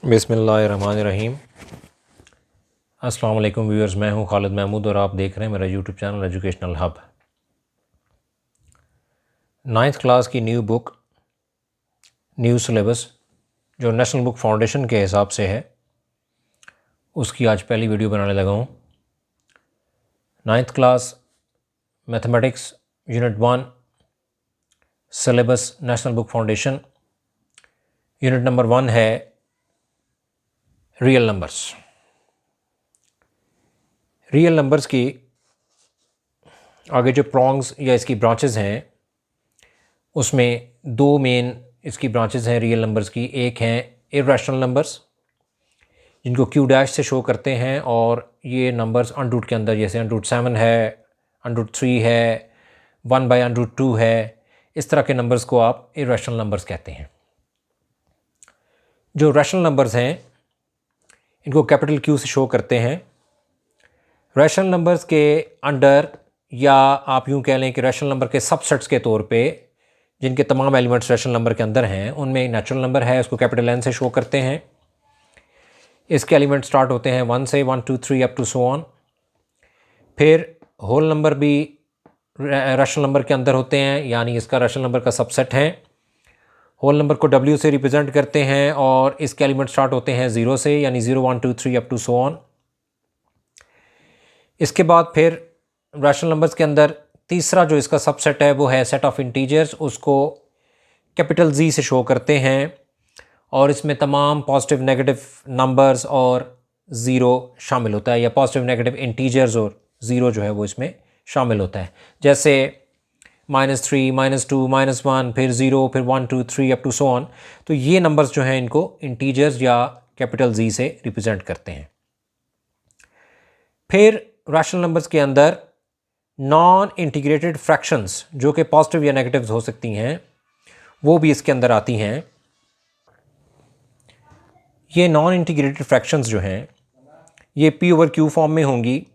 बिस्मिल्लाहिर्रहमानिर्रहीम। अस्सलाम वालेकुम व्यूअर्स, मैं हूं खालिद महमूद और आप देख रहे हैं मेरा YouTube channel educational hub. 9th class की न्यू बुक, न्यू सिलेबस जो नेशनल बुक फाउंडेशन के हिसाब से है, उसकी आज पहली वीडियो बनाने लगा हूं। 9th class mathematics unit 1 syllabus national book foundation. Unit number 1 है रियल नंबर्स। रियल नंबर्स की आगे जो प्रॉन्ग्स या इसकी ब्रांचेस हैं, उसमें दो मेन इसकी ब्रांचेस हैं रियल नंबर्स की। एक हैं इर्रेशनल नंबर्स, जिनको क्यू डैश से शो करते हैं, और ये नंबर्स अंडरूट के अंदर, जैसे √7 है, √3 है, 1/√2 है, इस तरह के नंबर्स को आप इर्रेशनल नंबर्स कहते हैं। जो रैशनल नंबर्स हैं, इनको कैपिटल क्यू से शो करते हैं। रैशनल नंबर्स के अंडर, या आप यूँ कह लें कि रैशनल नंबर के सबसेट्स के तौर पे, जिनके तमाम एलिमेंट्स रैशनल नंबर के अंदर हैं, उनमें नेचुरल नंबर है, उसको कैपिटल एन से शो करते हैं। इसके एलिमेंट स्टार्ट होते हैं 1 से, 1 2 3 अप टू सो ऑन। फिर होल नंबर भी रैशनल नंबर के अंदर होते हैं, यानी इसका रैशनल नंबर का सबसेट है। होल नंबर को W से रिप्रेजेंट करते हैं, और इसके एलिमेंट स्टार्ट होते हैं 0 से, यानी 0 1 2 3 अप टू सो ऑन। इसके बाद फिर रैशनल नंबर्स के अंदर तीसरा जो इसका सबसेट है वो है सेट ऑफ इंटीजर्स, उसको कैपिटल Z से शो करते हैं, और इसमें तमाम पॉजिटिव नेगेटिव नंबर्स और ज़ीरो शामिल होता है, या पॉजिटिव नेगेटिव इंटीजर्स और ज़ीरो जो है वो इसमें शामिल होता है। जैसे -3, -2, -1, फिर 0, फिर 1 2 3 अप टू सो ऑन। तो ये नंबर्स जो हैं, इनको इंटीजर्स या कैपिटल Z से रिप्रेजेंट करते हैं। फिर रैशनल नंबर्स के अंदर नॉन इंटीग्रेटेड फ्रैक्शंस, जो कि पॉजिटिव या नेगेटिव्स हो सकती हैं, वो भी इसके अंदर आती हैं। ये नॉन इंटीग्रेटेड फ्रैक्शंस जो हैं, ये P/Q फॉर्म में होंगी,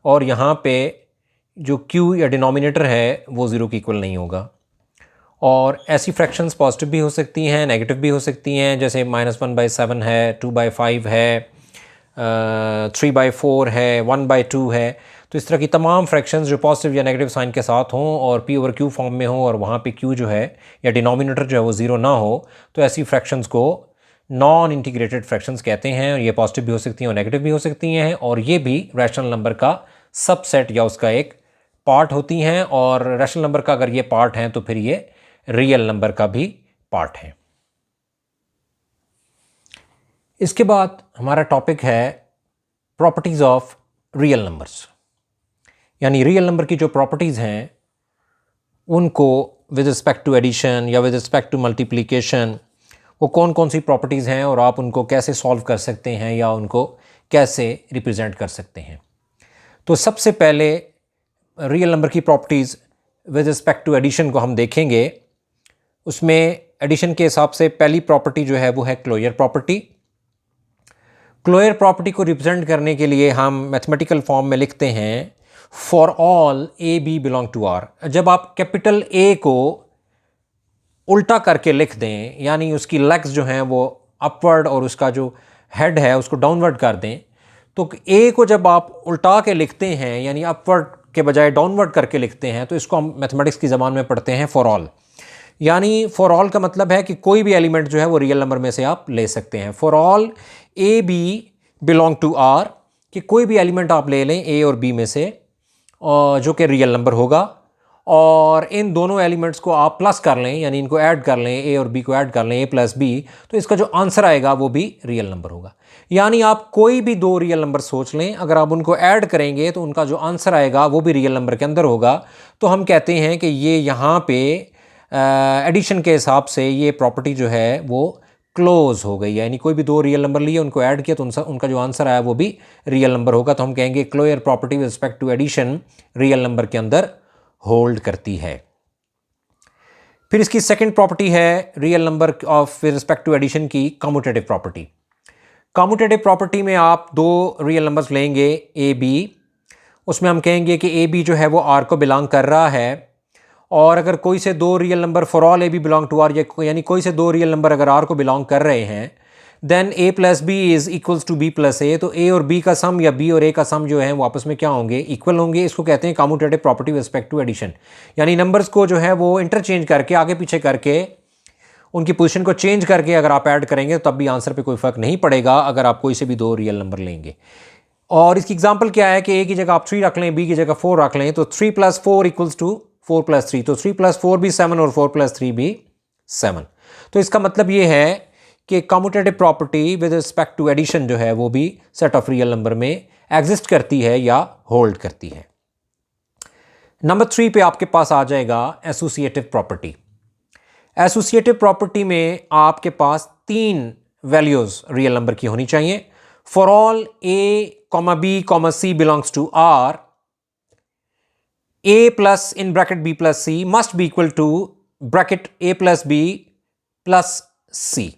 और यहाँ पे जो Q या डिनोमिनेटर है वो ज़ीरो के इक्वल नहीं होगा। और ऐसी फ्रैक्शंस पॉजिटिव भी हो सकती हैं, नेगेटिव भी हो सकती हैं, जैसे -1/7 है, 2/5 है, 3/4 है, 1/2 है। तो इस तरह की तमाम फ्रैक्शंस जो पॉजिटिव या नेगेटिव साइन के साथ हों और P/Q फॉर्म में हो, और वहाँ पे Q जो है या डिनोमिनेटर जो है वो ज़ीरो ना हो, तो ऐसी फ्रैक्शंस को नॉन इंटीग्रेटेड फ्रैक्शंस कहते हैं। और ये पॉजिटिव भी हो सकती हैं और नेगेटिव भी हो सकती हैं, और ये भी रैशनल नंबर का सबसेट या उसका एक पार्ट होती हैं। और रैशनल नंबर का अगर ये पार्ट हैं, तो फिर ये रियल नंबर का भी पार्ट है। इसके बाद हमारा टॉपिक है प्रॉपर्टीज़ ऑफ रियल नंबर्स, यानी रियल नंबर की जो प्रॉपर्टीज़ हैं, उनको विद रिस्पेक्ट टू एडिशन या विद रिस्पेक्ट टू मल्टीप्लिकेशन, वो कौन कौन सी प्रॉपर्टीज़ हैं और आप उनको कैसे सॉल्व कर सकते हैं या उनको कैसे रिप्रेजेंट कर सकते हैं। तो सबसे पहले रियल नंबर की properties with respect to addition को हम देखेंगे। उसमें एडिशन के हिसाब से पहली प्रॉपर्टी जो है वो है क्लोजर प्रॉपर्टी। क्लोजर प्रॉपर्टी को रिप्रेजेंट करने के लिए हम मैथमेटिकल फॉर्म में लिखते हैं for all A/B belong to R। जब आप कैपिटल A को उल्टा करके लिख दें, यानी उसकी लेग्स जो हैं वो अपवर्ड और उसका जो हेड है उसको डाउनवर्ड कर दें, तो A को जब आप उल्टा के लिखते हैं, यानी अपवर्ड के बजाय डाउनवर्ड करके लिखते हैं, तो इसको हम मैथमेटिक्स की ज़बान में पढ़ते हैं फॉर ऑल। यानी फॉर ऑल का मतलब है कि कोई भी एलिमेंट जो है वो रियल नंबर में से आप ले सकते हैं। For all A/B belong to R, कि कोई भी एलिमेंट आप ले लें A और B में से, जो कि रियल नंबर होगा, और इन दोनों एलिमेंट्स को आप प्लस कर लें, यानी इनको ऐड कर लें, A और B को ऐड कर लें, A + B, तो इसका जो आंसर आएगा वो भी रियल नंबर होगा। यानी आप कोई भी दो रियल नंबर सोच लें, अगर आप उनको ऐड करेंगे तो उनका जो आंसर आएगा वो भी रियल नंबर के अंदर होगा। तो हम कहते हैं कि ये यहाँ पे एडिशन के हिसाब से ये प्रॉपर्टी जो है वो क्लोज हो गई, यानी कोई भी दो रियल नंबर लिए, उनको ऐड किया, तो उनका जो आंसर आया वो भी रियल नंबर होगा। तो हम कहेंगे closure property with respect to addition real number के अंदर होल्ड करती है। फिर इसकी सेकंड प्रॉपर्टी है real number of with respect to addition की कम्यूटेटिव प्रॉपर्टी। कम्यूटेटिव प्रॉपर्टी में आप दो रियल नंबर्स लेंगे A/B, उसमें हम कहेंगे कि A/B जो है वो R को बिलोंग कर रहा है, और अगर कोई से दो real number for all A/B belong to R, यानी कोई से दो रियल नंबर अगर R को बिलोंग कर रहे हैं, then A plus B is equals to B plus A, तो ए और बी का सम या बी और ए का सम जो है वो आपस में क्या होंगे, इक्वल होंगे। इसको कहते हैं commutative property with respect to addition, यानी नंबर्स को जो है वो इंटरचेंज करके, आगे पीछे करके, उनकी पोजीशन को चेंज करके अगर आप ऐड करेंगे तो तब भी आंसर पे कोई फर्क नहीं पड़ेगा अगर आप कोई से भी दो रियल नंबर लेंगे। और इसकी एग्जांपल क्या है कि ए की जगह आप 3 रख लें, बी की जगह 4 रख लें, तो 3 + 4 इक्वल्स टू 4 + 3, तो 3 + 4 भी 7 और 4 + 3 भी 7। तो इसका मतलब ये है कि commutative property with respect to addition जो है वो भी सेट ऑफ रियल नंबर में एग्जिस्ट करती है या होल्ड करती है। नंबर 3 पे आपके पास आ जाएगा एसोसिएटिव प्रॉपर्टी। एसोसिएटिव प्रॉपर्टी में आपके पास 3 वैल्यूज रियल नंबर की होनी चाहिए। For all A, B, C belongs to R, A plus in bracket B plus C must be equal to bracket A plus B plus C.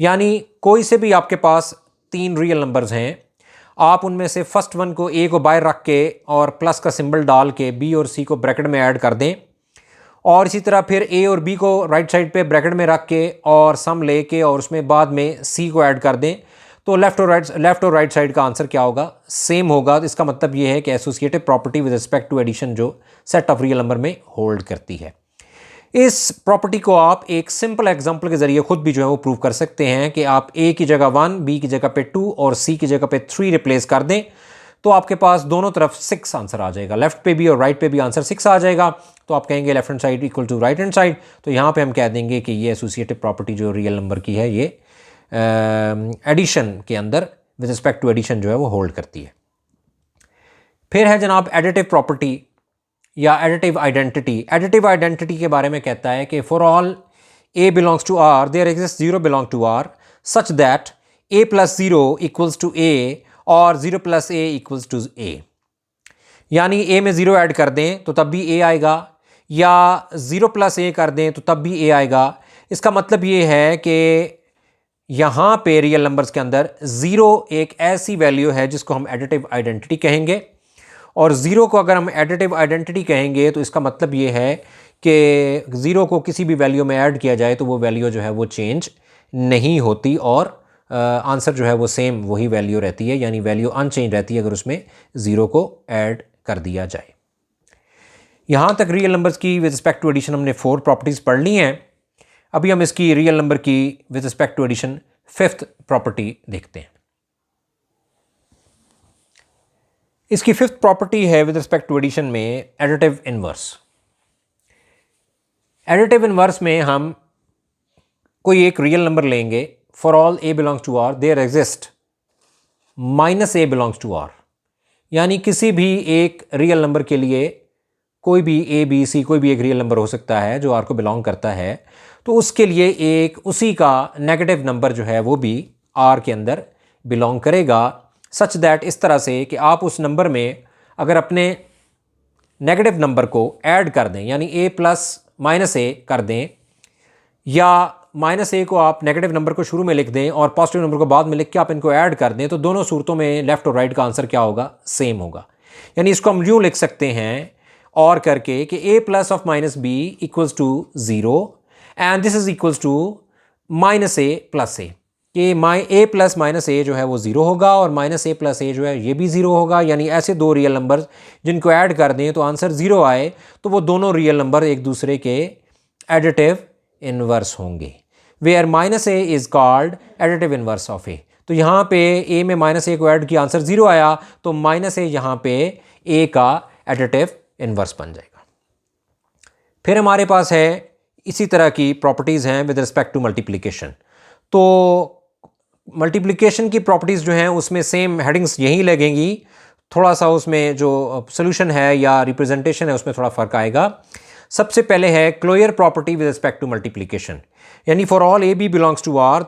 यानी कोई से भी आपके पास 3 रियल नंबर्स हैं, आप उनमें से फर्स्ट वन को ए को बाहर रख के और प्लस का सिंबल डाल के बी और सी को ब्रैकेट में ऐड कर दें, और इसी तरह फिर ए और बी को राइट साइड पे ब्रैकेट में रख के और सम लेके और उसमें बाद में सी को ऐड कर दें, तो लेफ्ट और राइट साइड का आंसर क्या होगा, सेम होगा। तो इसका मतलब ये है कि associative property with respect to addition जो सेट ऑफ रियल नंबर में होल्ड करती है। इस प्रॉपर्टी को आप एक सिंपल एग्जांपल के जरिए खुद भी जो है वो प्रूव कर सकते हैं कि आप ए की जगह 1, बी की जगह पे 2 और सी की जगह पे 3 रिप्लेस कर दें, तो आपके पास दोनों तरफ 6 आंसर आ जाएगा। लेफ्ट पे भी और राइट पे भी आंसर 6 आ जाएगा, तो आप कहेंगे left hand side equal to right hand side. तो यहाँ पे हम कह देंगे कि ये एसोसिएटिव प्रॉपर्टी जो रियल नंबर की है ये एडिशन के अंदर विद रिस्पेक्ट टू एडिशन जो है वो होल्ड करती है। फिर है जनाब एडिटिव प्रॉपर्टी या एडिटिव आइडेंटिटी। एडिटिव आइडेंटिटी के बारे में कहता है कि for all A belongs to R there exist 0 belong to R such that A plus 0 equals to A और 0 + a इक्वल्स टू a। यानी ए में 0 ऐड कर दें तो तब भी a आएगा, या 0 + a कर दें तो तब भी a आएगा। इसका मतलब ये है कि यहाँ पे रियल नंबर्स के अंदर 0 एक ऐसी वैल्यू है जिसको हम एडिटिव आइडेंटिटी कहेंगे, और 0 को अगर हम एडिटिव आइडेंटिटी कहेंगे तो इसका मतलब ये है कि 0 को किसी भी वैल्यू में ऐड किया जाए तो वो वैल्यू जो है वो चेंज नहीं होती और आंसर जो है वो सेम वही वैल्यू रहती है, यानी वैल्यू अनचेंज रहती है अगर उसमें 0 को ऐड कर दिया जाए। यहाँ तक रियल नंबर्स की विद रिस्पेक्ट टू एडिशन हमने 4 प्रॉपर्टीज़ पढ़ ली हैं। अभी हम इसकी रियल नंबर की with respect to addition 5th property देखते हैं। इसकी 5th प्रॉपर्टी है विद रिस्पेक्ट टू एडिशन में एडिटिव इनवर्स। एडिटिव इनवर्स में हम कोई एक रियल नंबर लेंगे, for all A belongs to R there exist -a belongs to R, यानी किसी भी एक रियल नंबर के लिए कोई भी ए बी सी कोई भी एक रियल नंबर हो सकता है जो आर को बिलोंग करता है, तो उसके लिए एक उसी का नेगेटिव नंबर जो है वो भी आर के अंदर बिलोंग करेगा, सच दैट इस तरह से कि आप उस नंबर में अगर अपने नेगेटिव नंबर को ऐड कर दें, यानी a + -a कर दें, या -a को आप नेगेटिव नंबर को शुरू में लिख दें और पॉजिटिव नंबर को बाद में लिख के आप इनको ऐड कर दें, तो दोनों सूरतों में लेफ्ट और राइट का आंसर क्या होगा, सेम होगा। यानी इसको हम यूँ लिख सकते हैं और करके कि a + (-b) equals to 0 and this is equals to -a + a, कि a + -a जो है वो 0 होगा और -a + a जो है ये भी 0 होगा। यानी ऐसे दो रियल नंबर जिनको ऐड कर दें तो आंसर 0 आए, तो वो दोनों रियल नंबर एक दूसरे के एडिटिव इनवर्स होंगे, where -a is called additive inverse of a। तो यहाँ पे a में -a को ऐड किया, आंसर 0 आया, तो -a यहाँ पे a का एडिटिव इनवर्स बन जाएगा। फिर हमारे पास है इसी तरह की प्रॉपर्टीज़ हैं विद रिस्पेक्ट टू मल्टीप्लिकेशन। तो मल्टीप्लिकेशन की प्रॉपर्टीज़ जो हैं उसमें सेम हेडिंग्स यही लगेंगी, थोड़ा सा उसमें जो सोल्यूशन है या रिप्रेजेंटेशन है उसमें थोड़ा फ़र्क आएगा। सबसे पहले है closure property with respect to multiplication, यानी for all A B belongs to R,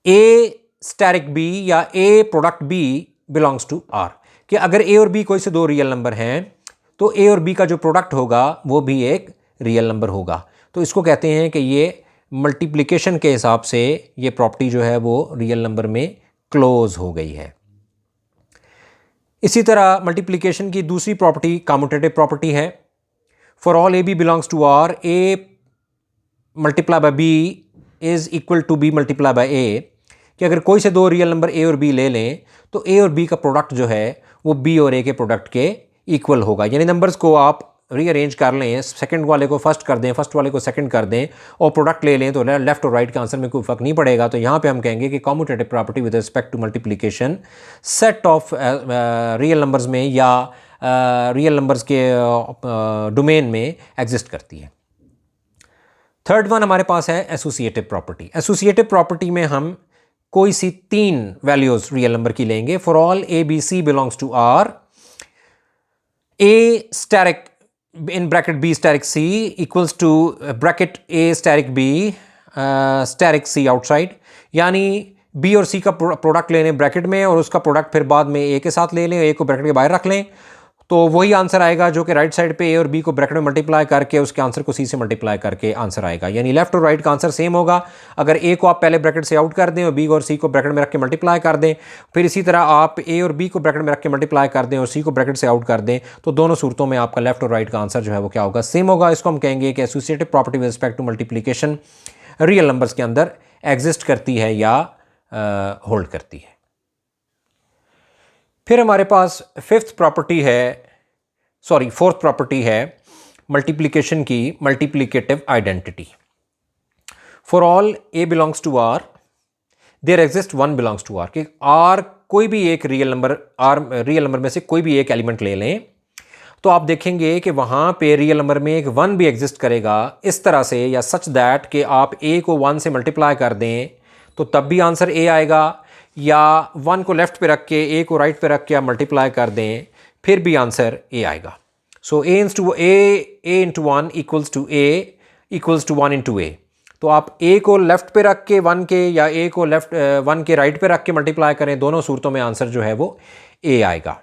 A asterisk B या A product B belongs to R, कि अगर ए और बी कोई से दो रियल नंबर हैं तो ए और बी का जो प्रोडक्ट होगा वो भी एक रियल नंबर होगा। तो इसको कहते हैं कि ये मल्टीप्लिकेशन के हिसाब से ये प्रॉपर्टी जो है वो रियल नंबर में क्लोज हो गई है। इसी तरह मल्टीप्लिकेशन की दूसरी प्रॉपर्टी कम्यूटेटिव प्रॉपर्टी है। For all A B belongs to R, A multiply by B is equal to B multiply by A, कि अगर कोई से दो रियल नंबर ए और बी ले लें तो ए और बी का प्रोडक्ट जो है वो बी और ए के प्रोडक्ट के इक्वल होगा। यानी नंबर्स को आप रीअरेंज कर लें, सेकंड वाले को फर्स्ट कर दें, फर्स्ट वाले को सेकंड कर दें और प्रोडक्ट ले लें तो लेफ्ट और राइट के आंसर में कोई फर्क नहीं पड़ेगा। तो यहाँ पे हम कहेंगे कि commutative property with respect to multiplication set of real numbers में या रियल नंबर्स के डोमेन में एग्जिस्ट करती है। थर्ड वन हमारे पास है एसोसिएटिव प्रॉपर्टी। एसोसिएटिव प्रॉपर्टी में हम कोई सी तीन वैल्यूज रियल नंबर की लेंगे। For all A B C belongs to R, A asterisk in bracket b static c equals to bracket a static b static c outside, यानी b और c का product ले लें ब्रैकेट में और उसका प्रोडक्ट फिर बाद में a के साथ ले लें, a को ब्रैकेट के बाहर रख लें, तो वही आंसर आएगा जो कि राइट साइड पे a और b को ब्रैकेट में मल्टीप्लाई करके उसके आंसर को c से मल्टीप्लाई करके आंसर आएगा। यानी लेफ्ट और राइट का आंसर सेम होगा। अगर a को आप पहले ब्रैकेट से आउट कर दें और b और c को ब्रैकेट में रख के मल्टीप्लाई कर दें, फिर इसी तरह आप a और b को ब्रैकेट में रख के मल्टीप्लाई कर दें और c को ब्रैकेट से आउट कर दें, तो दोनों सूरतों में आपका लेफ्ट और राइट का आंसर जो है वो क्या होगा, सेम होगा। इसको हम कहेंगे कि associative property with respect to multiplication real numbers के अंदर एग्जिस्ट करती है या होल्ड करती है। फिर हमारे पास फोर्थ प्रॉपर्टी है मल्टीप्लिकेशन की, multiplicative identity. For all A belongs to R there exist one belongs to R, कि आर कोई भी एक रियल नंबर में से कोई भी एक एलिमेंट ले लें तो आप देखेंगे कि वहाँ पे रियल नंबर में एक वन भी एग्जिस्ट करेगा इस तरह से या सच दैट कि आप ए को वन से मल्टीप्लाई कर दें तो तब भी आंसर ए आएगा, या वन को लेफ्ट पे रख के ए को राइट पे रख के आप मल्टीप्लाई कर दें फिर भी आंसर ए आएगा। So a into one equals to one into a. तो आप ए को लेफ्ट पे रख के वन के या ए को वन के राइट पे रख के मल्टीप्लाई करें, दोनों सूरतों में आंसर जो है वो ए आएगा।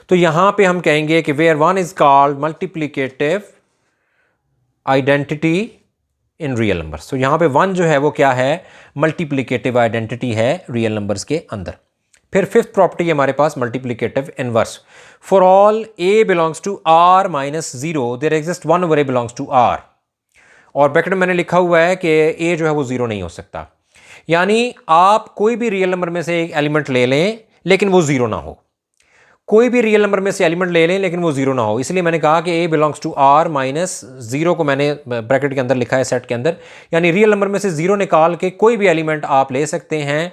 तो यहां पे हम कहेंगे कि where one is called multiplicative identity in real numbers. तो यहां पे वन जो है वो क्या है, मल्टीप्लिकेटिव आइडेंटिटी है रियल नंबर्स के अंदर। फिर फिफ्थ प्रॉपर्टी हमारे पास multiplicative inverse. For all A belongs to R minus zero there exist one over a belongs to R, और ब्रैकेट में मैंने लिखा हुआ है कि ए जो है वो जीरो नहीं हो सकता। यानी आप कोई भी रियल नंबर में से एक एलिमेंट ले लें लेकिन वो जीरो ना हो, कोई भी रियल नंबर में से एलिमेंट ले लें लेकिन वो जीरो ना हो। इसलिए मैंने कहा कि a belongs to R minus zero को मैंने ब्रैकेट के अंदर लिखा है सेट के अंदर, यानी रियल नंबर में से जीरो निकाल के कोई भी एलिमेंट आप ले सकते हैं।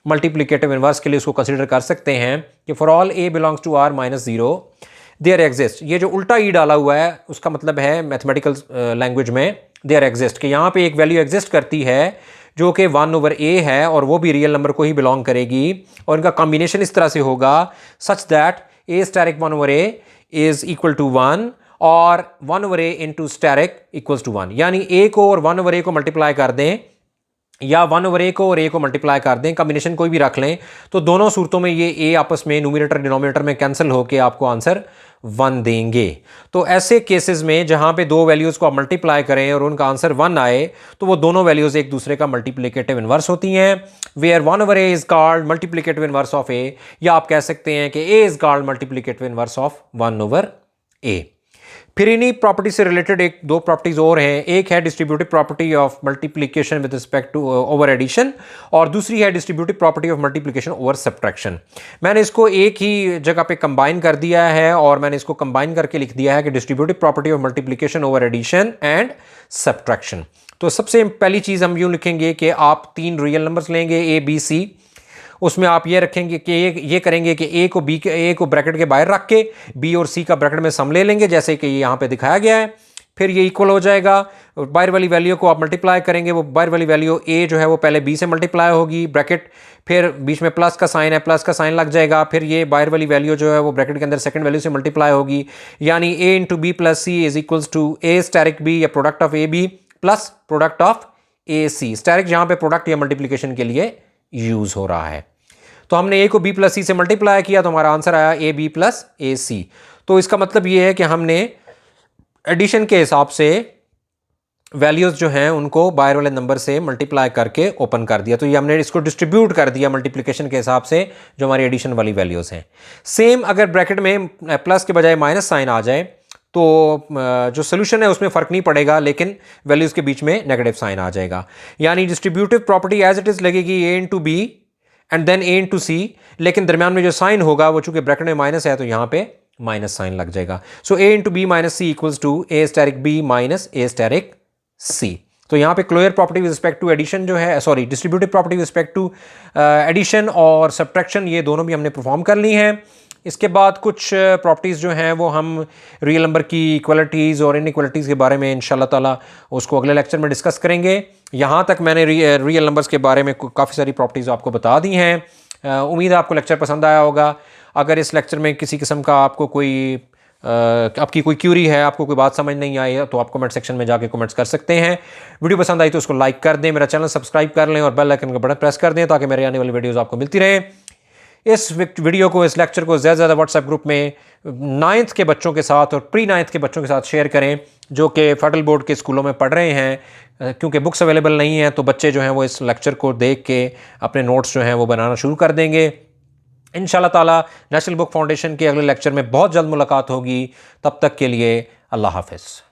मल्टीप्लिकेटिव इनवर्स के लिए उसको कंसीडर कर सकते हैं कि for all A belongs to R minus zero there exist, ये जो उल्टा ई डाला हुआ है उसका मतलब है मैथमेटिकल लैंग्वेज में देयर एग्जिस्ट, कि यहाँ पे एक वैल्यू एग्जिस्ट करती है जो कि वन ओवर ए है और वो भी रियल नंबर को ही बिलोंग करेगी, और इनका कॉम्बिनेशन इस तरह से होगा such that a asterisk one over a is equal to one और one over a into asterisk equals to one. यानी ए को और वन ओवर ए को मल्टीप्लाई कर दें या वन ओवर ए को और ए को मल्टीप्लाई कर दें, कॉम्बिनेशन कोई भी रख लें, तो दोनों सूरतों में ये ए आपस में न्यूमरेटर डिनोमिनेटर में कैंसिल होकर आपको आंसर वन देंगे। तो ऐसे केसेस में जहां पे दो वैल्यूज़ को आप मल्टीप्लाई करें और उनका आंसर वन आए तो वो दोनों वैल्यूज़ एक दूसरे का मल्टीप्लिकेटिव इनवर्स होती हैं। Where one over a is called multiplicative inverse of a, या आप कह सकते हैं कि a is called multiplicative inverse of one over a. फिर इन्हीं प्रॉपर्टी से रिलेटेड एक दो प्रॉपर्टीज और हैं। एक है distributive property of multiplication with respect to over addition, और दूसरी है distributive property of multiplication over subtraction. मैंने इसको एक ही जगह पे कंबाइन कर दिया है और मैंने इसको कंबाइन करके लिख दिया है कि distributive property of multiplication over addition and subtraction. तो सबसे पहली चीज़ हम यूँ लिखेंगे कि आप तीन रियल नंबर्स लेंगे ए बी सी, उसमें आप ये रखेंगे कि ये करेंगे कि ए को ब्रैकेट के बाहर रख के बी और सी का ब्रैकेट में सम ले लेंगे जैसे कि यहाँ पे दिखाया गया है। फिर ये इक्वल हो जाएगा, बाहर वाली वैल्यू को आप मल्टीप्लाई करेंगे, वो बाहर वाली वैल्यू ए जो है वो पहले बी से मल्टीप्लाई होगी ब्रैकेट, फिर बीच में प्लस का साइन है, प्लस का साइन लग जाएगा, फिर ये बाहर वाली वैल्यू जो है वो ब्रैकेट के अंदर सेकंड वैल्यू से मल्टीप्लाई होगी, यानी a into b plus c is equals to a asterisk B या product of a b plus product of a c. Asterisk जहाँ पे प्रोडक्ट या मल्टीप्लिकेशन के लिए यूज हो रहा है। तो हमने ए को बी प्लस सी से मल्टीप्लाई किया तो हमारा आंसर आया ए बी प्लस ए सी। तो इसका मतलब ये है कि हमने एडिशन के हिसाब से वैल्यूज जो हैं उनको बाहर वाले नंबर से मल्टीप्लाई करके ओपन कर दिया, तो ये हमने इसको डिस्ट्रीब्यूट कर दिया मल्टीप्लिकेशन के हिसाब से जो हमारी एडिशन वाली वैल्यूज हैं। सेम अगर ब्रैकेट में प्लस के बजाय माइनस साइन आ जाए तो जो सोल्यूशन है उसमें फ़र्क नहीं पड़ेगा, लेकिन वैल्यूज़ के बीच में नेगेटिव साइन आ जाएगा। यानी distributive property as it is लगेगी a into b and then a into c, लेकिन दरमियान में जो साइन होगा वो चूंकि ब्रैकेट में माइनस है तो यहाँ पे माइनस साइन लग जाएगा। So a into B minus C equals to a asterisk b minus a asterisk c। तो यहाँ पे closure property with respect to addition जो है, sorry distributive property with respect to addition और सब्ट्रैक्शन, ये दोनों भी हमने परफॉर्म कर ली हैं। इसके बाद कुछ प्रॉपर्टीज़ जो हैं वो हम रियल नंबर की इक्वलिटीज़ और इनइक्वलिटीज़ के बारे में इंशाल्लाह ताला उसको अगले लेक्चर में डिस्कस करेंगे। यहाँ तक मैंने रियल नंबर्स के बारे में काफ़ी सारी प्रॉपर्टीज़ आपको बता दी हैं। उम्मीद है आपको लेक्चर पसंद आया होगा। अगर इस लेक्चर में किसी किस्म का आपको कोई आपकी कोई क्यूरी है, आपको कोई बात समझ नहीं आई है, तो आप कमेंट सेक्शन में जाके कमेंट्स कर सकते हैं। वीडियो पसंद आई तो उसको लाइक कर दें, मेरा चैनल सब्सक्राइब कर लें और बेल आइकन का बटन प्रेस कर दें ताकि मेरे आने वाली वीडियोज़ आपको मिलती रहे। इस वीडियो को, इस लेक्चर को ज़्यादा से ज़्यादा व्हाट्सएप ग्रुप में 9th के बच्चों के साथ और प्री 9th के बच्चों के साथ शेयर करें जो कि फेडरल बोर्ड के स्कूलों में पढ़ रहे हैं। क्योंकि बुक्स अवेलेबल नहीं हैं तो बच्चे जो हैं वो इस लेक्चर को देख के अपने नोट्स जो हैं वो बनाना शुरू कर देंगे। इंशाल्लाह ताला नेशनल बुक फाउंडेशन के अगले लेक्चर में बहुत जल्द मुलाकात होगी। तब तक के लिए अल्लाह हाफ़िज़।